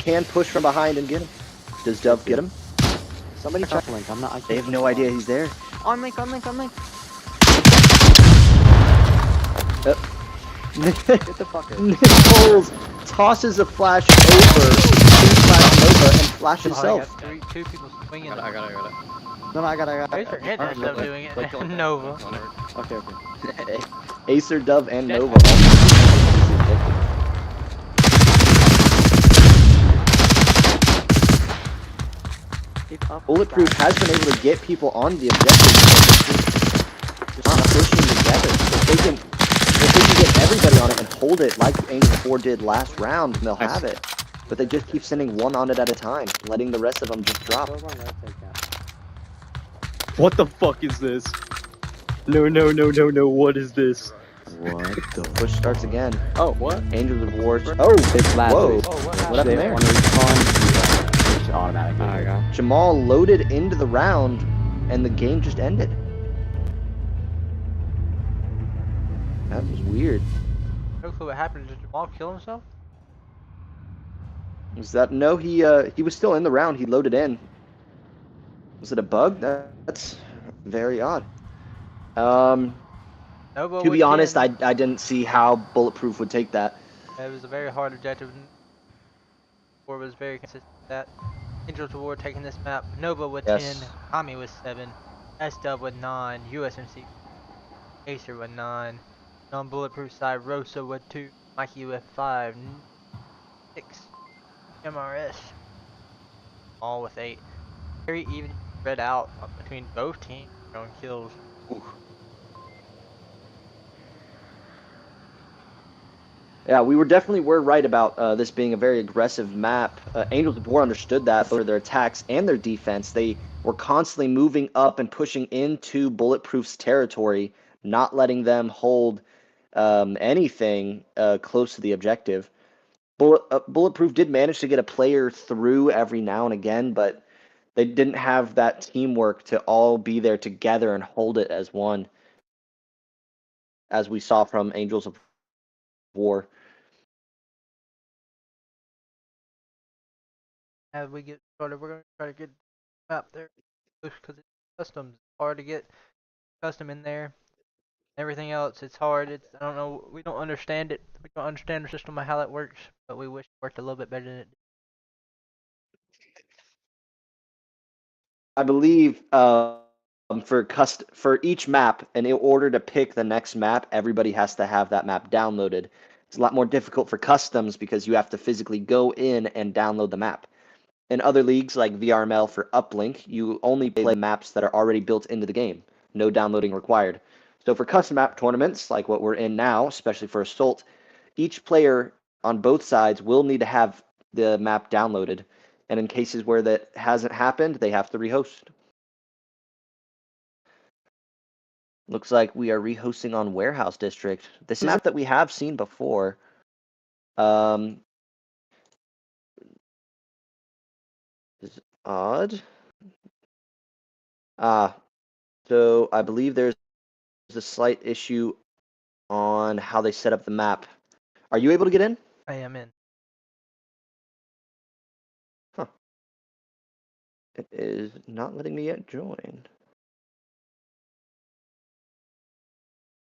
can push from behind and get him. Does Dove get him? Somebody check link. They have no idea he's there. On link. Get the fucker. Nichols tosses a flash over to Flash Nova and Flash Oh, himself. I got two people swinging. I got it. No, I got it. Raise your head, Alright, Dove look, doing it. Like, like, Nova. Onward. Okay. Acer, Dove, and Dead. Nova. Bulletproof has been able to get people on the objective, just not pushing together. If they can get everybody on it and hold it like Angel 4 did last round, they'll have it. But they just keep sending one on it at a time, letting the rest of them just drop. What the fuck is this? No, what is this? What the? Push starts again. Oh, what? Angels of War. Oh, It's last whoa. week. Oh, what What happened? happened They there? want to respawn, it's automatically. I got. Jamal loaded into the round, and the game just ended. That was weird. No clue what happened. Did Jamal kill himself? Was that no? He was still in the round. He loaded in. Was it a bug? That's very odd. Nova To would be honest, win. I didn't see how Bulletproof would take that. It was a very hard objective. War was very consistent with that. Angels of War taking this map. Nova with Yes. 10. Ami with 7. S-Dub with 9. USMC. Acer with 9. Non-bulletproof side. Rosa with 2. Mikey with 5. 6. MRS. All with 8. Very even spread out between both teams on kills. Yeah, we definitely were right about this being a very aggressive map. Angels of War understood that for their attacks and their defense. They were constantly moving up and pushing into Bulletproof's territory, not letting them hold anything close to the objective. Bulletproof did manage to get a player through every now and again, but they didn't have that teamwork to all be there together and hold it as one, as we saw from Angels of War. As we get started, we're going to try to get map there because it's custom. It's hard to get custom in there. Everything else, it's hard. It's I don't know. We don't understand it. We don't understand the system of how that works, but we wish it worked a little bit better than it did. I believe for each map, and in order to pick the next map, everybody has to have that map downloaded. It's a lot more difficult for customs because you have to physically go in and download the map. In other leagues like VRML for Uplink, you only play maps that are already built into the game. No downloading required. So for custom map tournaments, like what we're in now, especially for Assault, each player on both sides will need to have the map downloaded. And in cases where that hasn't happened, they have to rehost. Looks like we are rehosting on Warehouse District. This is a map that we have seen before. This is odd. So I believe there's a slight issue on how they set up the map. Are you able to get in? I am in. Huh. It is not letting me yet join.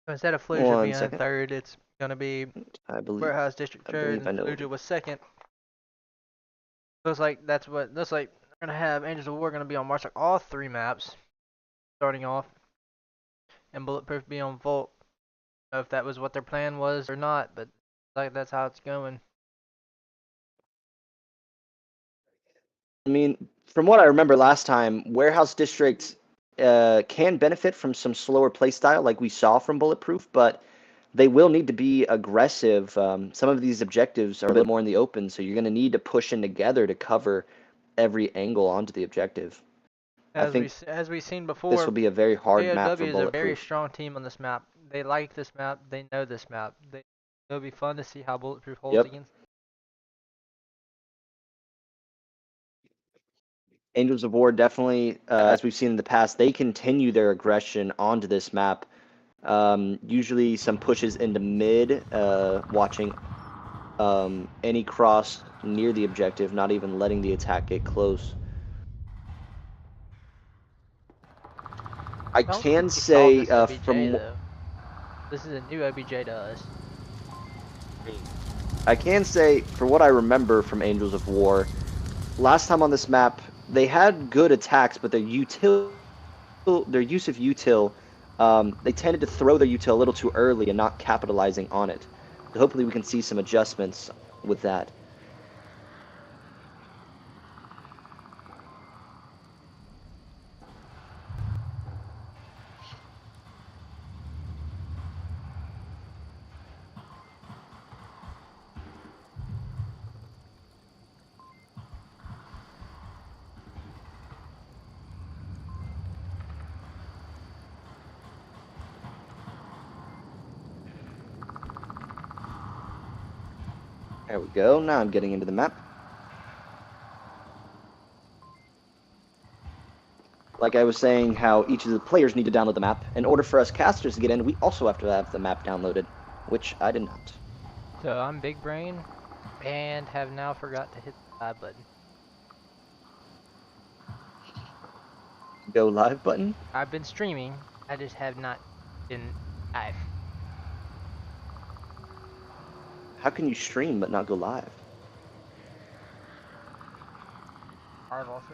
So instead of Fluja One being second. third, it's gonna be I believe. Warehouse District third, I and know. Fluja was second. Looks like we're gonna have Angels of War gonna be on March, like all 3 maps, starting off, and Bulletproof be on Volt. I don't know if that was what their plan was or not, but like that's how it's going. I mean, from what I remember last time, Warehouse District can benefit from some slower playstyle like we saw from Bulletproof, but they will need to be aggressive. Some of these objectives are a bit more in the open, so you're going to need to push in together to cover every angle onto the objective. I think As we've seen before, this will be a very hard map AOW for is a very Bulletproof. strong team on this map. They like this map. They know this map. It'll be fun to see how Bulletproof holds Yep. against. Angels of War definitely, as we've seen in the past, they continue their aggression onto this map. Usually some pushes into mid, watching any cross near the objective, not even letting the attack get close. I don't can think we saw say this OBJ, from though. This is a new OBJ to us. I can say for what I remember from Angels of War, last time on this map they had good attacks, but their use of util, they tended to throw their util a little too early and not capitalizing on it. So hopefully we can see some adjustments with that. There we go. Now I'm getting into the map. Like I was saying, how each of the players need to download the map. In order for us casters to get in, we also have to have the map downloaded, which I did not. So I'm Big Brain, and have now forgot to hit the live button. Go live button? I've been streaming, I just have not been live. How can you stream but not go live? Live also.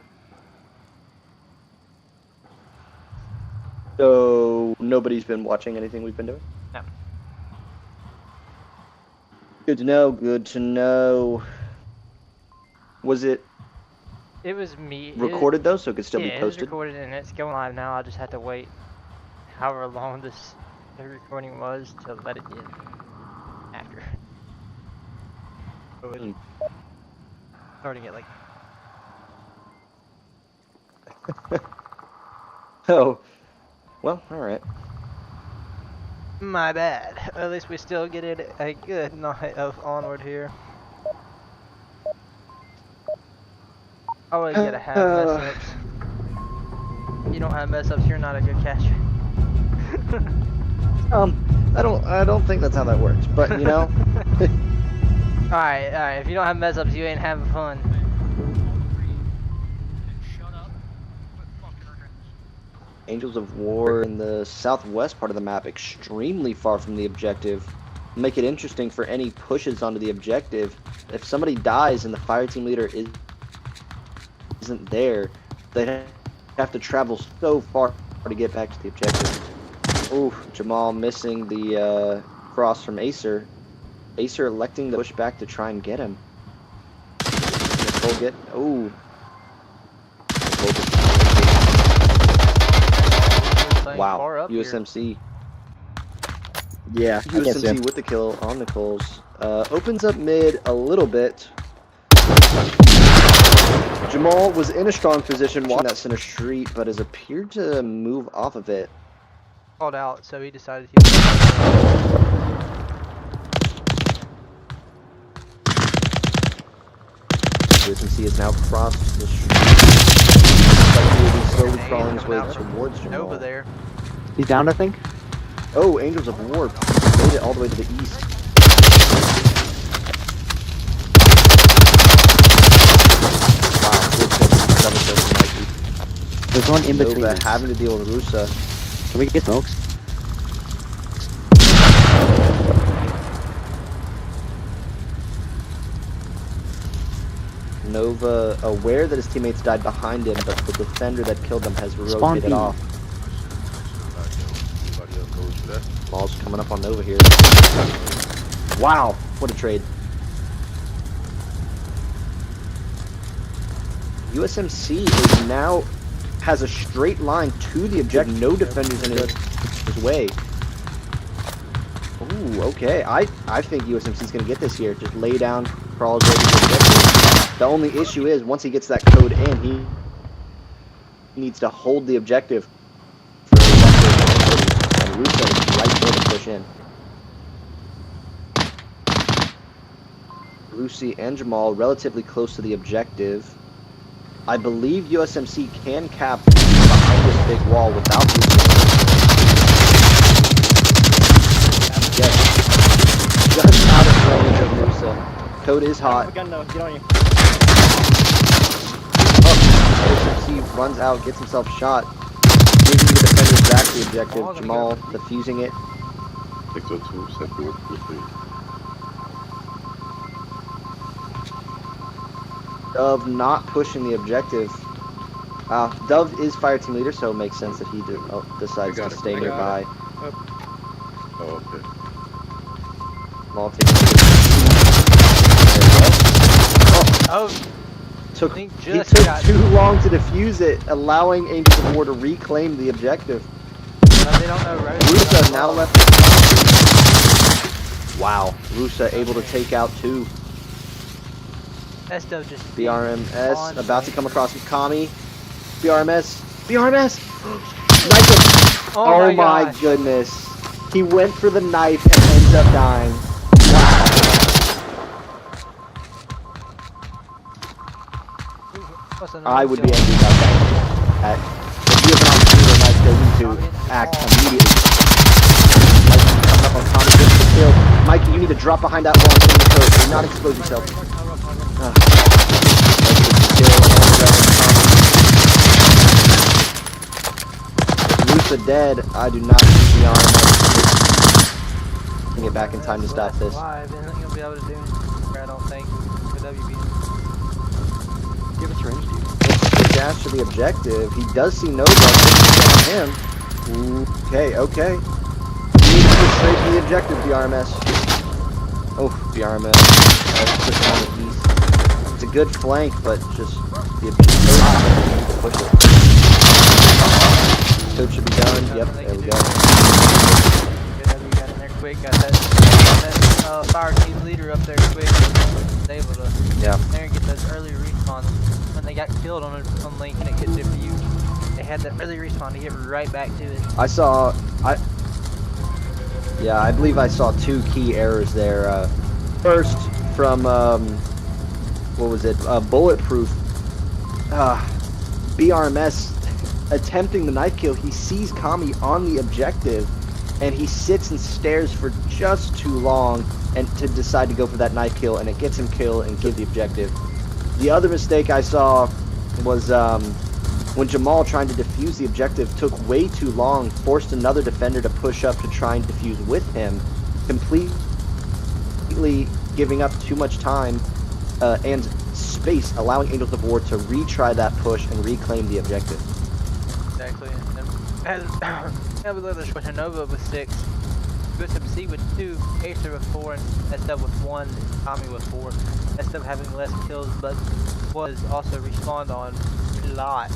So nobody's been watching anything we've been doing? No. Good to know, good to know. Was it It was me. recorded though, so it could still be Yeah, it was posted? recorded and it's going live now. I just had to wait however long the recording was to let it in after. So it was starting at like Oh, well, alright. my bad. At least we still get it a good night of Onward here. Always gotta have mess ups. You don't have mess ups, you're not a good catcher. I don't think that's how that works, but you know. Alright, if you don't have mess ups, you ain't having fun. Angels of War in the southwest part of the map, extremely far from the objective. Make it interesting for any pushes onto the objective. If somebody dies and the fire team leader isn't there, they have to travel so far to get back to the objective. Ooh, Jamal missing the cross from Acer. Acer electing to push back to try and get him. Nicole get. Ooh. Nicole gets. Wow, USMC. Yeah, I guess USMC with the kill on Nicole's. Opens up mid a little bit. Jamal was in a strong position watching that center street, but has appeared to move off of it. Called out, so he decided he was USMC has now crossed the street. He's slowly crawling his way towards Jamal. over there. He's down, I think. Oh, Angels of War made it all the way to the east. Wow, There's one in between. Nova us. having to deal with Rusa. Can we get smokes? Nova aware that his teammates died behind him, but the defender that killed them has Spawn rotated B. off. Ball's coming up on Nova here. Wow, what a trade. USMC is now has a straight line to the objective. No defenders in his way. Ooh, okay. I think USMC is going to get this here. Just lay down, crawl his way to the objective. The only issue is once he gets that code in, he needs to hold the objective for the objective. And Russo is right there to push in. Lucy and Jamal relatively close to the objective. I believe USMC can cap behind this big wall without Lucy. Yes. Just out of range of Musa. Code is I don't have a hot. gun though. Get on you. Oh, HMC runs out, gets himself shot. Giving the defenders back the objective. Oh, gonna Jamal go. defusing it. 602, set to work quickly. Dove not pushing the objective. Dove is fire team leader, so it makes sense that he decides I to got it, stay I got nearby. Oh, okay. Jamal takes it. There Oh, we go. Link He just took got. too long to defuse it, allowing Angels of War to reclaim the objective. But they don't know Rusa Rosa. now left. Wow, Rusa able to take out 2. Esto just. BRMS about to come across with Kami. BRMS. BRMS! Knife him! Oh my gosh. goodness. He went for the knife and ends up dying. Wow. What's the I number would be kill? angry about that. If you have an opportunity to knife kill, you need to act immediately. Mikey coming up on Kami, gets the kill. Mikey, you need to drop behind that wall and get in the code. Do not expose yourself. Rusa dead. I do not see the arm. Can get back in time to stop this. Live, and you'll be able to do anything, I don't think, for WB. Give us range, dude. Let's dash to the objective. He does see no on him. Okay, okay. You need to push straight to the objective, BRMS. Oh, BRMS. Push on the east. It's a good flank, but just the objective. Push it. Code should be done. Yep, there we go. JW got in there quick, got that fire team leader up there quick. Was able to Yeah. there and get those early respawns. When they got killed on Link and it gets defused, they had that early respawn to get right back to it. I believe I saw 2 key errors there. First, from, what was it? Bulletproof. BRMS attempting the knife kill. He sees Kami on the objective, and he sits and stares for just too long and to decide to go for that knife kill, and it gets him killed and give the objective. The other mistake I saw was when Jamal, trying to defuse the objective, took way too long, forced another defender to push up to try and defuse with him, completely giving up too much time and space, allowing Angels of War to retry that push and reclaim the objective. Exactly. And that was other switch. Nova with 6, USMC with 2, Acer with 4, and SF with 1, and Tommy with 4. SF having less kills, but was also respawned on a lot.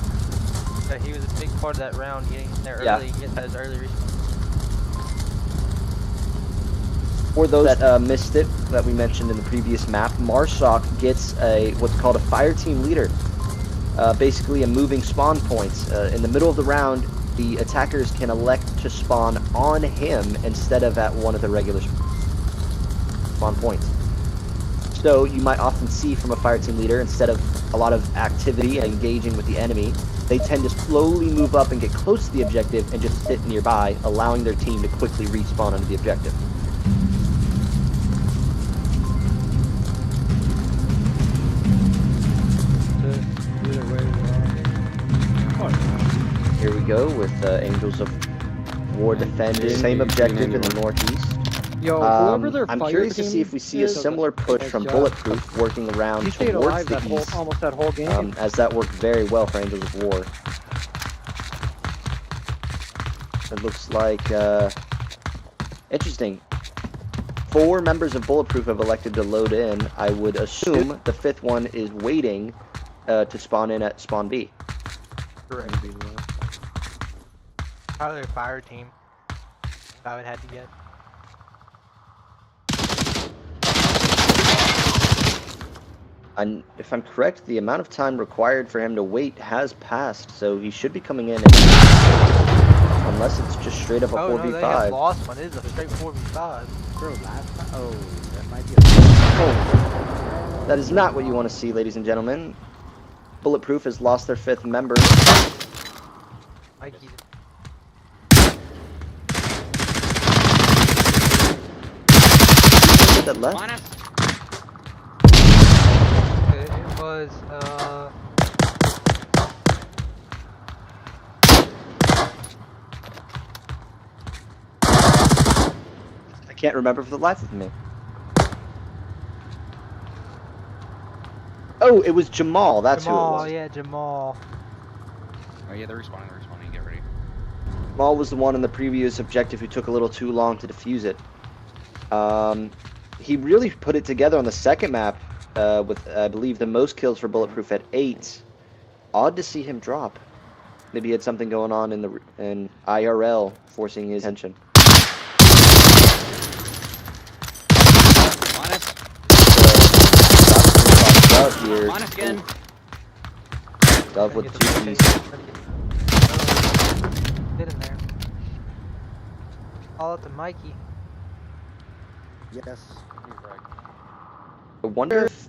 So he was a big part of that round, getting there early, getting those early respawns. For those that missed it, that we mentioned in the previous map, Marsoc gets what's called a fire team leader. Basically a moving spawn points. In the middle of the round, the attackers can elect to spawn on him instead of at one of the regular spawn points. So you might often see from a fire team leader, instead of a lot of activity and engaging with the enemy, they tend to slowly move up and get close to the objective and just sit nearby, allowing their team to quickly respawn onto the objective. Here we go with Angels of War defending. Same objective in the northeast. Yo, whoever their I'm fire curious to team see if we see a is, similar push nice from job. Bulletproof working around He stayed towards alive the that whole, east, almost that whole game. as that worked very well for Angels of War. It looks like, interesting. 4 members of Bulletproof have elected to load in. I would assume the 5th one is waiting to spawn in at spawn B. Correct. Probably a fire team. If I would have to get. And if I'm correct, the amount of time required for him to wait has passed, so he should be coming in. Unless it's just straight up a 4v5. No, they have lost one. It is a straight 4v5. Bro, last time. Oh, that might be Oh. That is not what you want to see, ladies and gentlemen. Bulletproof has lost their 5th member. Mikey. That left. was I can't remember for the life of me. Oh, it was Jamal. That's Jamal. who it was. Yeah, Jamal. Oh yeah, they're respawning. Get ready. Jamal was the one in the previous objective who took a little too long to defuse it. He really put it together on the second map with, I believe, the most kills for Bulletproof at 8. Odd to see him drop. Maybe he had something going on in IRL forcing his attention. Honest. Dove here. Honest again. Dove with 2 keys. Get in there. All up to Mikey. Yes. I wonder if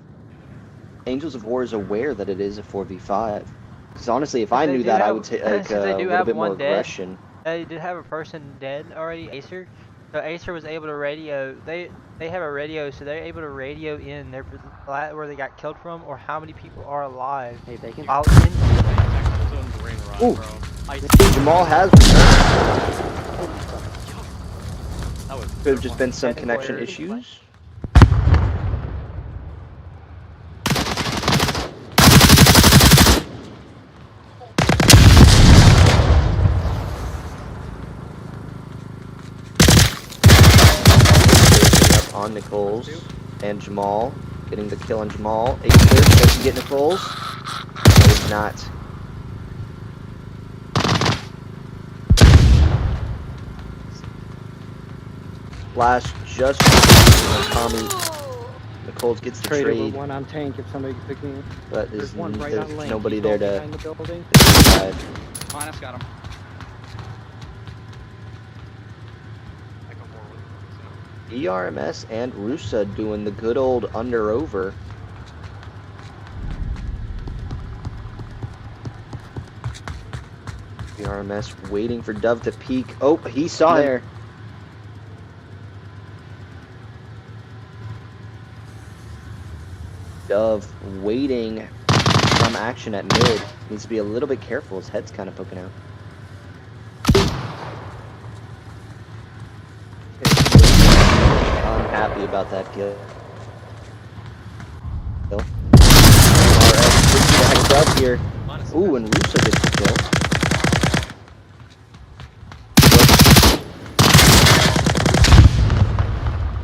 Angels of War is aware that it is a 4v5. Because honestly, if I They knew do that, I have- would take since they a do little have bit more one dead. aggression. They did have a person dead already, Acer. So Acer was able to radio. They have a radio, so they're able to radio in their where they got killed from, or how many people are alive. Hey, Bacon. While in, Ooh. Jamal has returned. Could have just been some connection issues. On Nichols and Jamal, getting the kill on Jamal. Acer, does he get Nichols? No, he's not. Flash just Tommy. Nichols gets the Trade over trade, one on tank if somebody can pick me up. but There's there's one right on lane. nobody He's there all to behind the building. decide. Honest got him. ERMS and Rusa doing the good old under over. ERMS waiting for Dove to peek. Oh, he saw him. Dove waiting some action at mid. Needs to be a little bit careful. His head's kind of poking out. Unhappy about that kill. RS pushing the up here. Ooh, and Russo gets the kill.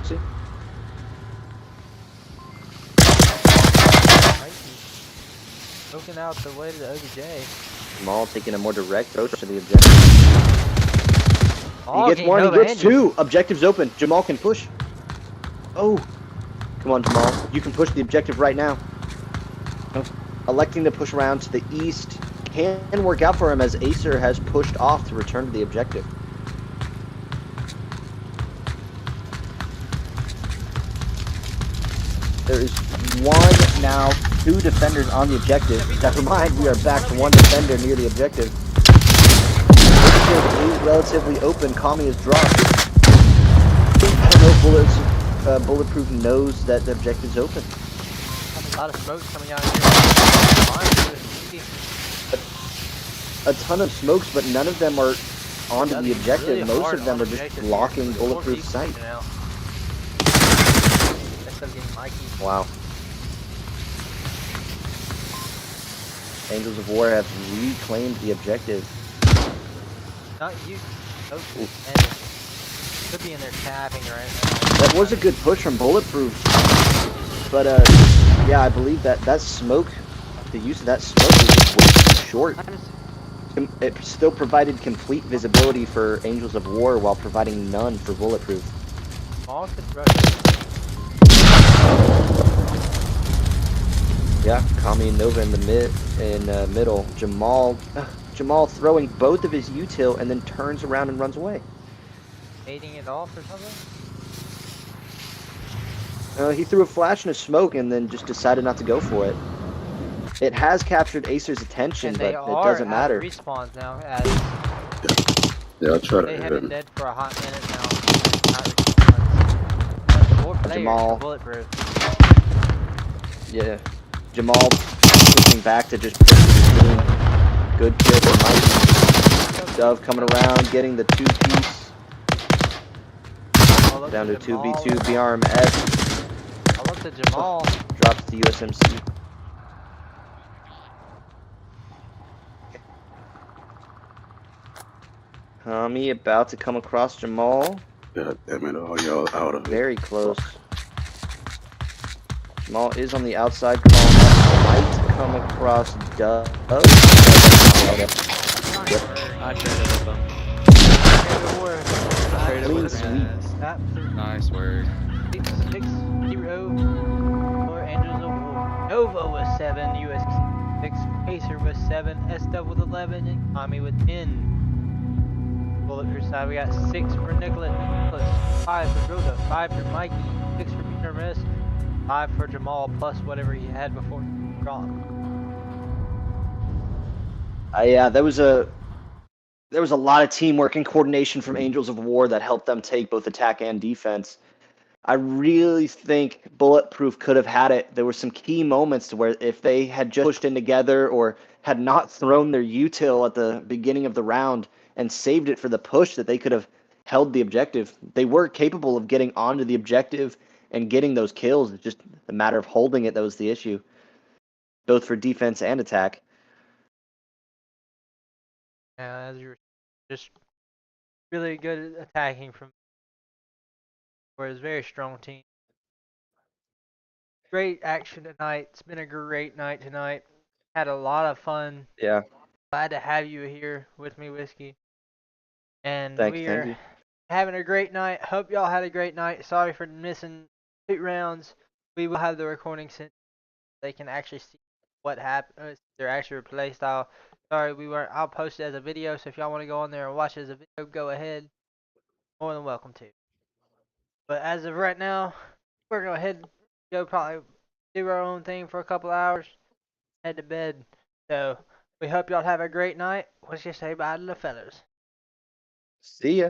See? Mikey looking out the way to the OBJ. Jamal taking a more direct approach to the objective. He gets one, he gets 2. Objective's open. Jamal can push. Oh. Come on, Jamal. You can push the objective right now. Oh. Electing to push around to the east can work out for him as Acer has pushed off to return to the objective. There is 1 now, 2 defenders on the objective. Never mind, we are back to 1 defender near the objective. Is relatively open. Kami is dropped. I don't know if Bulletproof knows that the objective's open. A lot of smoke coming out here. A ton of smokes, but none of them are onto the objective. Really Most of them are just blocking Bulletproof sight. Wow. Angels of War have reclaimed the objective. Not you. Ooh. Could be in there tapping right now. That was a good push from Bulletproof, but yeah, I believe that smoke, the use of that smoke was just way too short. It still provided complete visibility for Angels of War while providing none for Bulletproof. All could rush. Yeah, Kami and Nova in the middle. Jamal throwing both of his util and then turns around and runs away. Baiting it off or something? He threw a flash and a smoke and then just decided not to go for it. It has captured Acer's attention, but it doesn't matter. Respawns now as Yeah, I'll try to they hit have been him. dead for a hot minute now. Not respawns. But 4 players Jamal. Bulletproof. Yeah. Jamal switching back to just push the team. Good kill for Mikey. Dove coming around, getting the 2-piece. All up Down to Jamal. 2v2, BRMS. All up to Jamal. Drops the USMC. Tommy about to come across Jamal. God damn it, all y'all out of it. Very close. Jamal is on the outside. Calling up. Might come across Dove. I traded with them. Traded Clean with sweep. them. Nice work. 6-0 for Angels of War. Nova was 7, US 6, Pacer was 7, SW with 11, and Tommy with 10. Bulletproof side, we got 6 for Nicholas, 5 for Rhoda, 5 for Mikey, 6 for BRMS, 5 for Jamal, plus whatever he had before he dropped. Yeah, there was a lot of teamwork and coordination from Angels of War that helped them take both attack and defense. I really think Bulletproof could have had it. There were some key moments to where if they had just pushed in together or had not thrown their util at the beginning of the round and saved it for the push, that they could have held the objective. They were capable of getting onto the objective and getting those kills. It's just a matter of holding it that was the issue, both for defense and attack. Yeah, as you're just really good at attacking from, whereas very strong team. Great action tonight. It's been a great night tonight. Had a lot of fun. Yeah. Glad to have you here with me, Whiskey. And Thank we you. are having a great night. Hope y'all had a great night. Sorry for missing 2 rounds. We will have the recording sent. They can actually see what happened. Their actual play style. Sorry, we weren't. I'll post it as a video. So if y'all want to go on there and watch it as a video, go ahead. More than welcome to. But as of right now, we're going to head, go probably do our own thing for a couple hours, head to bed. So we hope y'all have a great night. Let's just say bye to the fellas. See ya.